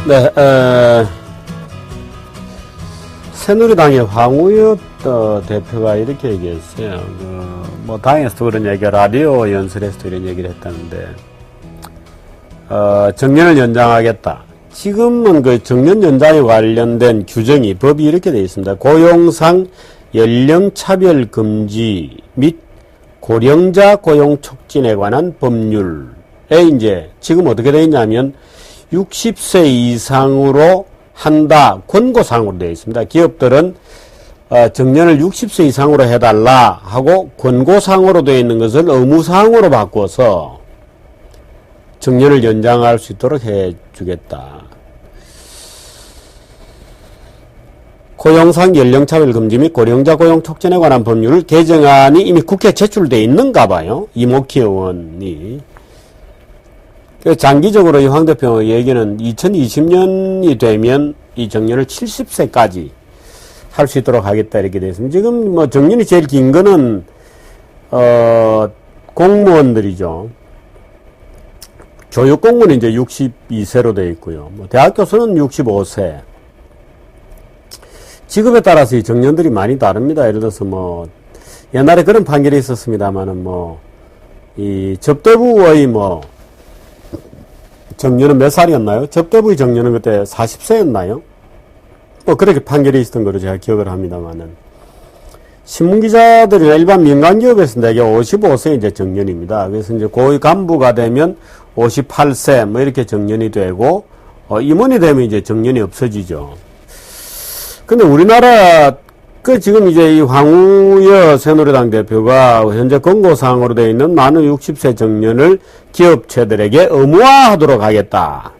네, 새누리당의 황우엽 대표가 이렇게 얘기했어요. 뭐 당에서도 그런 얘기가 라디오 연설에서도 이런 얘기를 했다는데, 정년을 연장하겠다. 지금은 그 정년 연장에 관련된 규정이 법이 이렇게 되어 있습니다. 고용상 연령차별 금지 및 고령자 고용 촉진에 관한 법률에 이제 지금 어떻게 되어 있냐면 60세 이상으로 한다 권고사항으로 되어 있습니다. 기업들은 정년을 60세 이상으로 해달라 하고 권고사항으로 되어 있는 것을 의무사항으로 바꿔서 정년을 연장할 수 있도록 해주겠다. 고용상 연령차별 금지 및 고령자 고용 촉진에 관한 법률을 개정안이 이미 국회에 제출되어 있는가 봐요. 이목희 의원이. 장기적으로 이 황 대표 얘기는 2020년이 되면 이 정년을 70세까지 할 수 있도록 하겠다 이렇게 되어 있습니다. 지금 뭐 정년이 제일 긴 거는 공무원들이죠. 교육 공무원은 이제 62세로 되어 있고요. 뭐 대학 교수는 65세. 직업에 따라서 이 정년들이 많이 다릅니다. 예를 들어서 뭐 옛날에 그런 판결이 있었습니다만은 뭐 이 접대부의 뭐 정년은 몇 살이었나요? 접대부의 정년은 그때 40세였나요? 뭐 그렇게 판결이 있었던 거로 제가 기억을 합니다만은 신문기자들이나 일반 민간기업에서 대개 55세 이제 정년입니다. 그래서 이제 고위 간부가 되면 58세 뭐 이렇게 정년이 되고 임원이 되면 이제 정년이 없어지죠. 근데 우리나라 지금 이제 이 황우여 새누리당 대표가 현재 권고사항으로 되어 있는 만으 60세 정년을 기업체들에게 의무화하도록 하겠다.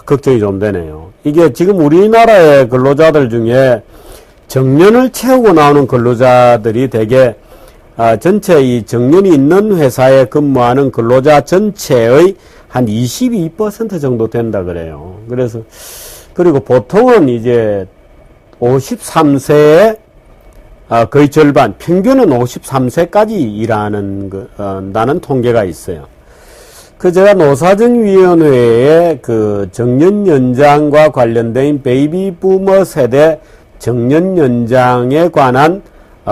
걱정이 좀 되네요. 이게 지금 우리나라의 근로자들 중에 정년을 채우고 나오는 근로자들이 대개 전체 이 정년이 있는 회사에 근무하는 근로자 전체의 한 22% 정도 된다 그래요. 그래서, 그리고 보통은 이제 53세에 거의 절반, 평균은 53세까지 일하는, 나는 통계가 있어요. 제가 노사정위원회에 정년 연장과 관련된 베이비 부머 세대 정년 연장에 관한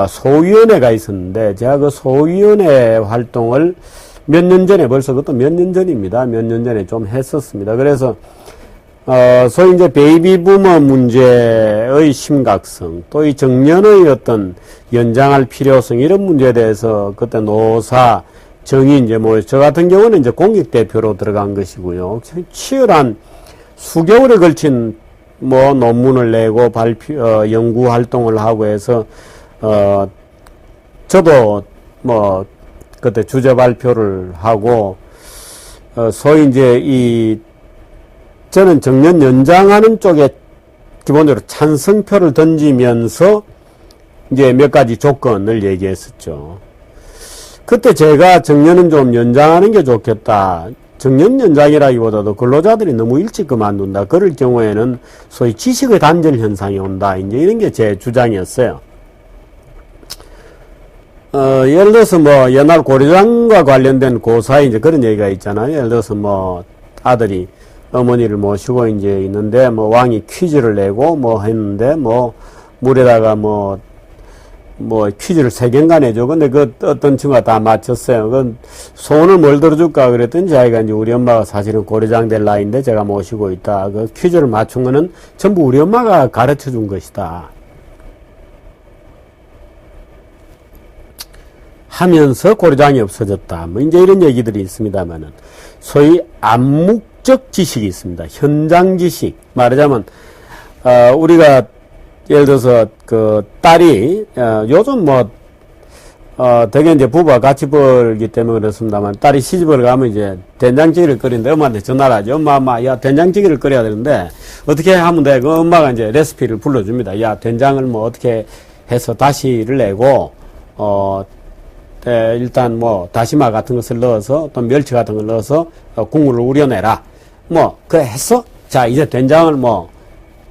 소위원회가 있었는데, 제가 그 소위원회 활동을 몇 년 전에 벌써 그것도 몇 년 전입니다. 몇 년 전에 좀 했었습니다. 그래서 소위 이제 베이비 부머 문제의 심각성, 또 이 정년의 어떤 연장할 필요성 이런 문제에 대해서 그때 노사 정의 이제 뭐 저 같은 경우는 이제 공익 대표로 들어간 것이고요. 치열한 수개월에 걸친 뭐 논문을 내고 연구 활동을 하고 해서 저도 뭐 그때 주제 발표를 하고, 소위 이제 저는 정년 연장하는 쪽에 기본적으로 찬성표를 던지면서 이제 몇 가지 조건을 얘기했었죠. 그때 제가 정년은 좀 연장하는 게 좋겠다. 정년 연장이라기보다도 근로자들이 너무 일찍 그만둔다. 그럴 경우에는 소위 지식의 단절 현상이 온다. 이제 이런 게 제 주장이었어요. 예를 들어서 뭐 옛날 고려장과 관련된 고사에 이제 그런 얘기가 있잖아요. 예를 들어서 뭐 아들이 어머니를 모시고 이제 있는데 뭐 왕이 퀴즈를 내고 뭐 했는데 뭐 물에다가 뭐 퀴즈를 3개인가 내죠. 근데 어떤 친구가 다 맞췄어요. 소원을 뭘 들어줄까 그랬더니 자기가 이제 우리 엄마가 사실은 고려장 될 나이인데 제가 모시고 있다. 퀴즈를 맞춘 거는 전부 우리 엄마가 가르쳐 준 것이다. 하면서 고려장이 없어졌다. 뭐 이제 이런 얘기들이 있습니다만은 소위 암묵적 지식이 있습니다. 현장 지식. 말하자면 우리가 예를 들어서 딸이 요즘 뭐 되게 이제 부부가 같이 벌기 때문에 그렇습니다만 딸이 시집을 가면 이제 된장찌개를 끓이는데 엄마한테 전화를 하죠. 엄마, 야 된장찌개를 끓여야 되는데 어떻게 하면 돼? 그 엄마가 이제 레시피를 불러줍니다. 야 된장을 뭐 어떻게 해서 다시를 내고 일단 뭐 다시마 같은 것을 넣어서 또 멸치 같은 걸 넣어서 국물을 우려내라. 뭐 했어? 자 이제 된장을 뭐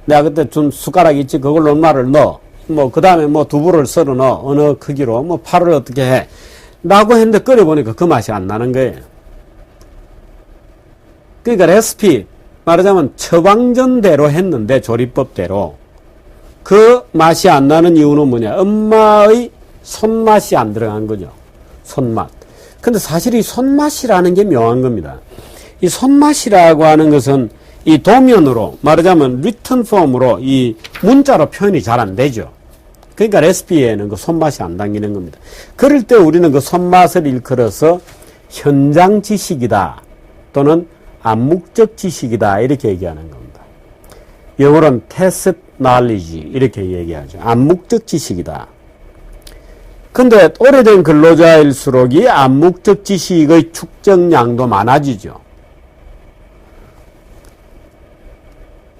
내가 그때 준 숟가락 있지 그걸로 얼마를 넣어. 뭐 그 다음에 뭐 두부를 썰어 넣어. 어느 크기로 뭐 파를 어떻게 해. 라고 했는데 끓여보니까 그 맛이 안 나는 거예요. 그러니까 레시피, 말하자면 처방전대로 했는데 조리법대로 그 맛이 안 나는 이유는 뭐냐? 엄마의 손맛이 안 들어간 거죠. 손맛. 근데 사실 이 손맛이라는 게 묘한 겁니다. 이 손맛이라고 하는 것은 이 도면으로, 말하자면 리턴 폼으로 이 문자로 표현이 잘 안 되죠. 그러니까 레시피에는 그 손맛이 안 담기는 겁니다. 그럴 때 우리는 그 손맛을 일컬어서 현장 지식이다 또는 암묵적 지식이다 이렇게 얘기하는 겁니다. 영어로는 tacit knowledge 이렇게 얘기하죠. 암묵적 지식이다. 근데 오래된 근로자일수록 이 암묵적 지식의 축적량도 많아지죠.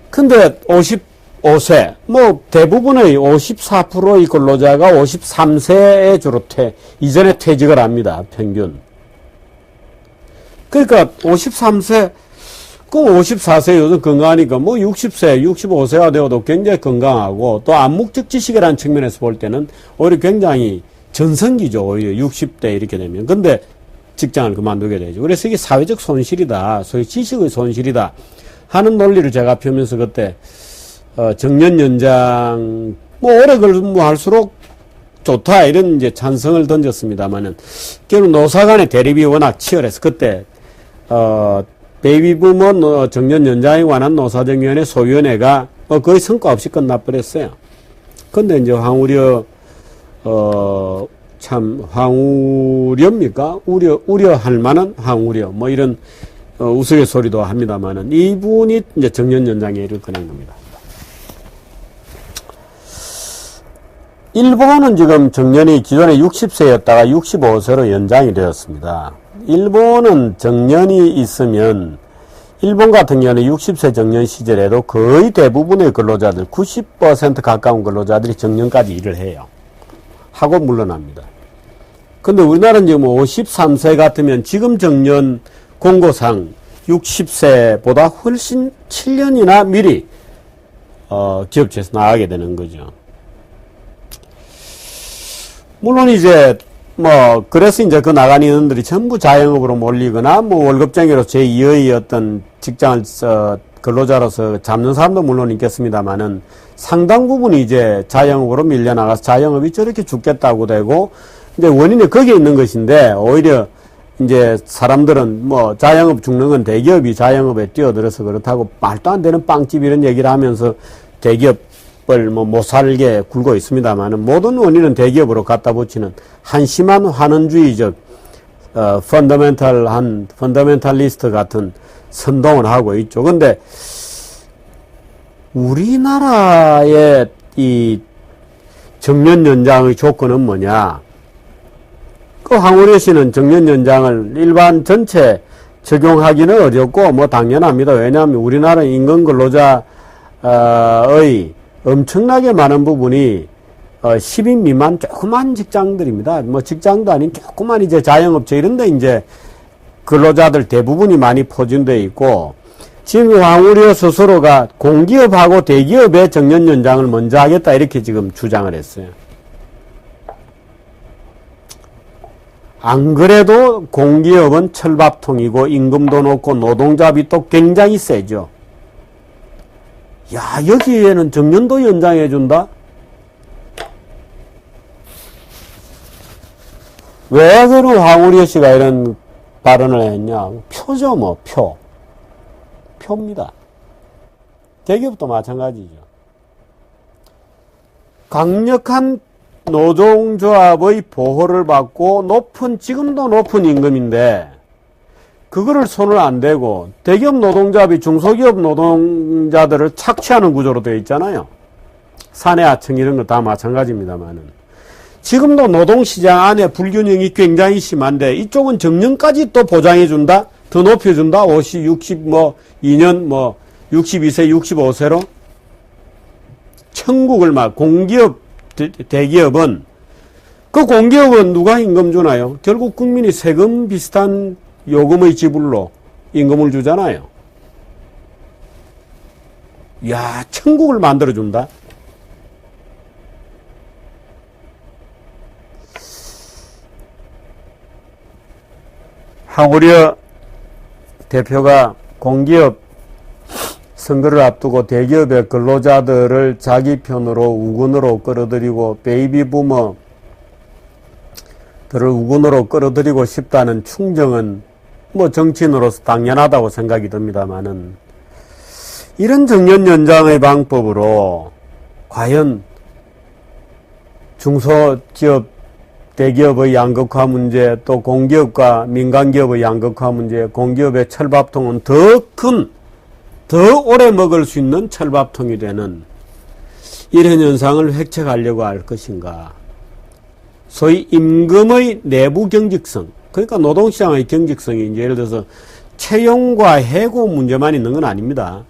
근데 55세, 뭐 대부분의 54%의 근로자가 53세에 주로 이전에 퇴직을 합니다. 평균. 그러니까 53세, 그 54세 요즘 건강하니까 뭐 60세, 65세가 되어도 굉장히 건강하고 또 암묵적 지식이라는 측면에서 볼 때는 오히려 굉장히 전성기죠. 오히려 60대 이렇게 되면. 근데 직장을 그만두게 되죠. 그래서 이게 사회적 손실이다. 소위 지식의 손실이다. 하는 논리를 제가 펴면서 그때, 정년 연장, 뭐 오래 근무할수록 좋다. 이런 이제 찬성을 던졌습니다만은, 결국 노사 간의 대립이 워낙 치열해서 그때, 베이비부머 정년 연장에 관한 노사정위원회 소위원회가 거의 성과 없이 끝나버렸어요. 근데 이제 황우려, 참, 황우려입니까? 우려할 만한 황우려. 뭐 이런, 우스갯소리도 합니다만은, 이분이 이제 정년 연장에 일을 꺼낸 겁니다. 일본은 지금 정년이 기존에 60세였다가 65세로 연장이 되었습니다. 일본은 정년이 있으면, 일본 같은 경우는 60세 정년 시절에도 거의 대부분의 근로자들, 90% 가까운 근로자들이 정년까지 일을 해요. 하고 물러납니다. 근데 우리나라는 지금 53세 같으면 지금 정년 공고상 60세보다 훨씬 7년이나 미리 기업체에서 나가게 되는 거죠. 물론 이제 그래서 이제 그 나간 인원들이 전부 자영업으로 몰리거나 월급쟁이로 제2의 어떤 직장을 근로자로서 잡는 사람도 물론 있겠습니다만은 상당 부분이 이제 자영업으로 밀려나가서 자영업이 저렇게 죽겠다고 되고 이제 원인이 거기에 있는 것인데 오히려 이제 사람들은 자영업 죽는 건 대기업이 자영업에 뛰어들어서 그렇다고 말도 안 되는 빵집 이런 얘기를 하면서 대기업을 못 살게 굴고 있습니다만은 모든 원인은 대기업으로 갖다 붙이는 한심한 환원주의적 펀더멘탈리스트 같은 선동을 하고 있죠. 근데 우리나라의 이 정년 연장의 조건은 뭐냐? 그 황우려 씨는 정년 연장을 일반 전체 적용하기는 어렵고 당연합니다. 왜냐하면 우리나라 임금 근로자의 엄청나게 많은 부분이 10인 미만 조그만 직장들입니다. 직장도 아닌 조그만 이제 자영업체 이런데 이제 근로자들 대부분이 많이 포진되어 있고 지금 황우려 스스로가 공기업하고 대기업의 정년 연장을 먼저 하겠다 이렇게 지금 주장을 했어요. 안 그래도 공기업은 철밥통이고 임금도 높고 노동자비 또 굉장히 세죠. 야, 여기에는 정년도 연장해준다? 왜 그런 황우려 씨가 이런 발언을 했냐? 표죠, 표. 표입니다. 대기업도 마찬가지죠. 강력한 노동조합의 보호를 받고 지금도 높은 임금인데, 그거를 손을 안 대고, 대기업 노동조합이 중소기업 노동자들을 착취하는 구조로 되어 있잖아요. 사내하청 이런 거 다 마찬가지입니다만은. 지금도 노동시장 안에 불균형이 굉장히 심한데, 이쪽은 정년까지 또 보장해준다? 더 높여준다? 50, 60, 2년, 62세, 65세로? 천국을 공기업, 대기업은, 그 공기업은 누가 임금 주나요? 결국 국민이 세금 비슷한 요금의 지불로 임금을 주잖아요. 야, 천국을 만들어준다? 황우려 대표가 공기업 선거를 앞두고 대기업의 근로자들을 자기 편으로 우군으로 끌어들이고 베이비 부머들을 우군으로 끌어들이고 싶다는 충정은 뭐 정치인으로서 당연하다고 생각이 듭니다만은, 이런 정년 연장의 방법으로 과연 중소기업, 대기업의 양극화 문제, 또 공기업과 민간기업의 양극화 문제, 공기업의 철밥통은 더 오래 먹을 수 있는 철밥통이 되는 이런 현상을 획책하려고 할 것인가. 소위 임금의 내부 경직성, 그러니까 노동시장의 경직성이 이제 예를 들어서 채용과 해고 문제만 있는 건 아닙니다.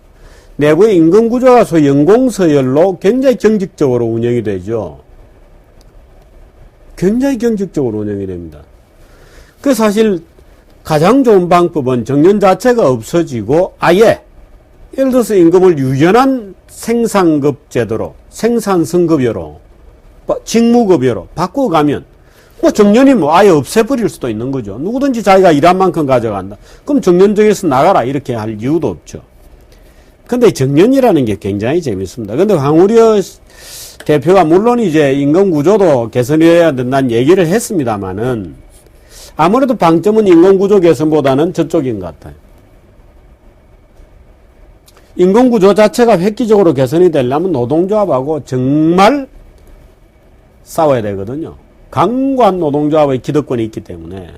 내부의 임금 구조가 소위 연공서열로 굉장히 경직적으로 운영이 되죠. 굉장히 경직적으로 운영이 됩니다. 그 사실 가장 좋은 방법은 정년 자체가 없어지고 아예 예를 들어서 임금을 유연한 생산급 제도로, 생산성급여로, 직무급여로 바꿔가면 뭐 정년이 뭐 아예 없애버릴 수도 있는 거죠. 누구든지 자기가 일한 만큼 가져간다. 그럼 정년정에서 나가라 이렇게 할 이유도 없죠. 근데 정년이라는 게 굉장히 재밌습니다. 근데 황우려 대표가 물론 이제 임금 구조도 개선해야 된다는 얘기를 했습니다만은 아무래도 방점은 임금 구조 개선보다는 저쪽인 것 같아요. 임금 구조 자체가 획기적으로 개선이 되려면 노동조합하고 정말 싸워야 되거든요. 강고한 노동조합의 기득권이 있기 때문에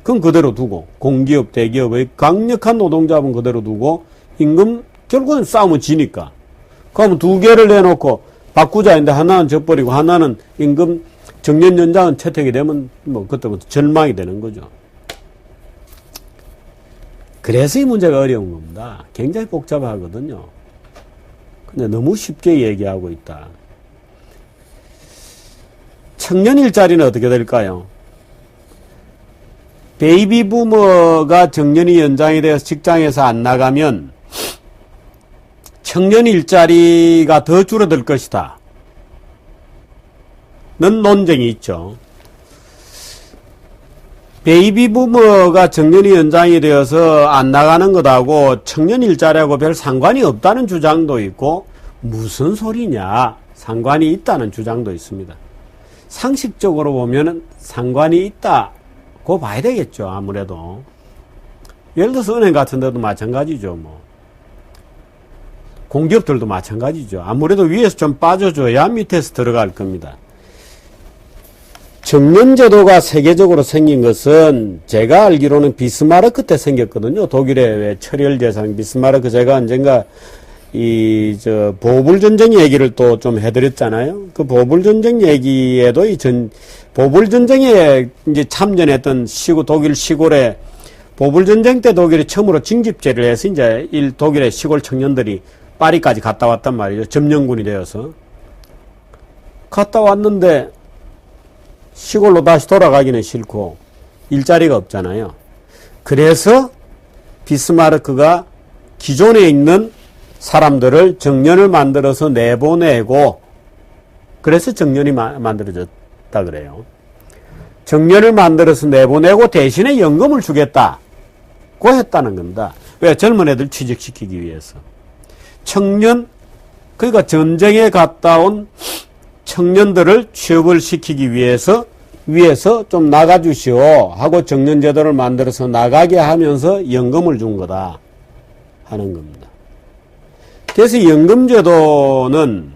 그건 그대로 두고, 공기업, 대기업의 강력한 노동조합은 그대로 두고 임금 결국은 싸우면 지니까. 그러면 두 개를 내놓고 바꾸자 했는데 하나는 져버리고 하나는 임금 정년 연장은 채택이 되면 뭐 그때부터 절망이 되는 거죠. 그래서 이 문제가 어려운 겁니다. 굉장히 복잡하거든요. 근데 너무 쉽게 얘기하고 있다. 청년 일자리는 어떻게 될까요? 베이비 부머가 정년이 연장이 되어서 직장에서 안 나가면 청년 일자리가 더 줄어들 것이다 는 논쟁이 있죠. 베이비 부머가 정년이 연장이 되어서 안 나가는 것하고 청년 일자리하고 별 상관이 없다는 주장도 있고, 무슨 소리냐, 상관이 있다는 주장도 있습니다. 상식적으로 보면 상관이 있다고 봐야 되겠죠. 아무래도 예를 들어서 은행 같은 데도 마찬가지죠. 뭐 공기업들도 마찬가지죠. 아무래도 위에서 좀 빠져줘야 밑에서 들어갈 겁니다. 정년제도가 세계적으로 생긴 것은 제가 알기로는 비스마르크 때 생겼거든요. 독일의 왜 철혈제상 비스마르크, 제가 언젠가 보불전쟁 얘기를 또 좀 해드렸잖아요. 그 보불전쟁 얘기에도 보불전쟁에 이제 참전했던 독일 시골에 보불전쟁 때 독일이 처음으로 징집제를 해서 이제 독일의 시골 청년들이 파리까지 갔다 왔단 말이죠. 점령군이 되어서. 갔다 왔는데 시골로 다시 돌아가기는 싫고 일자리가 없잖아요. 그래서 비스마르크가 기존에 있는 사람들을 정년을 만들어서 내보내고, 그래서 정년이 만들어졌다 그래요. 정년을 만들어서 내보내고 대신에 연금을 주겠다고 했다는 겁니다. 왜? 젊은 애들 취직시키기 위해서. 청년, 그러니까 전쟁에 갔다 온 청년들을 취업을 시키기 위해서 위에서 좀 나가주시오 하고 정년제도를 만들어서 나가게 하면서 연금을 준 거다 하는 겁니다. 그래서 연금제도는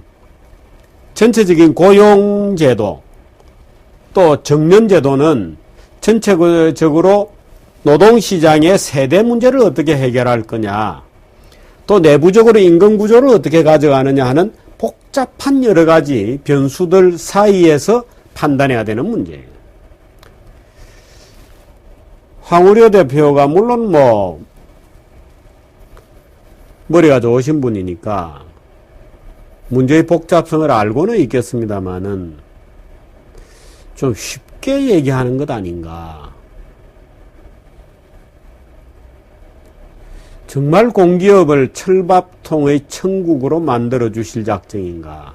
전체적인 고용제도, 또 정년제도는 전체적으로 노동시장의 세대 문제를 어떻게 해결할 거냐, 또 내부적으로 임금구조를 어떻게 가져가느냐 하는 복잡한 여러 가지 변수들 사이에서 판단해야 되는 문제예요. 황우려 대표가 물론 머리가 좋으신 분이니까 문제의 복잡성을 알고는 있겠습니다만은 좀 쉽게 얘기하는 것 아닌가. 정말 공기업을 철밥통의 천국으로 만들어 주실 작정인가.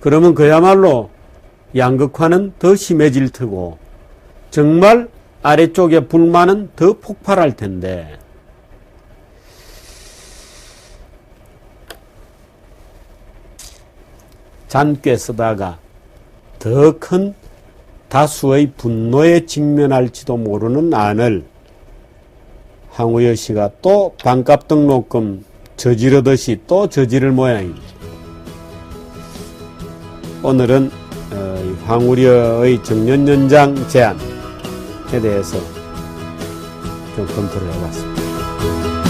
그러면 그야말로 양극화는 더 심해질 테고 정말 아래쪽에 불만은 더 폭발할 텐데 잔꾀 쓰다가 더 큰 다수의 분노에 직면할지도 모르는 안을 황우여 씨가 또 반값 등록금 저지르듯이 또 저지를 모양입니다. 오늘은 황우려의 정년 연장 제안에 대해서 좀 검토를 해봤습니다.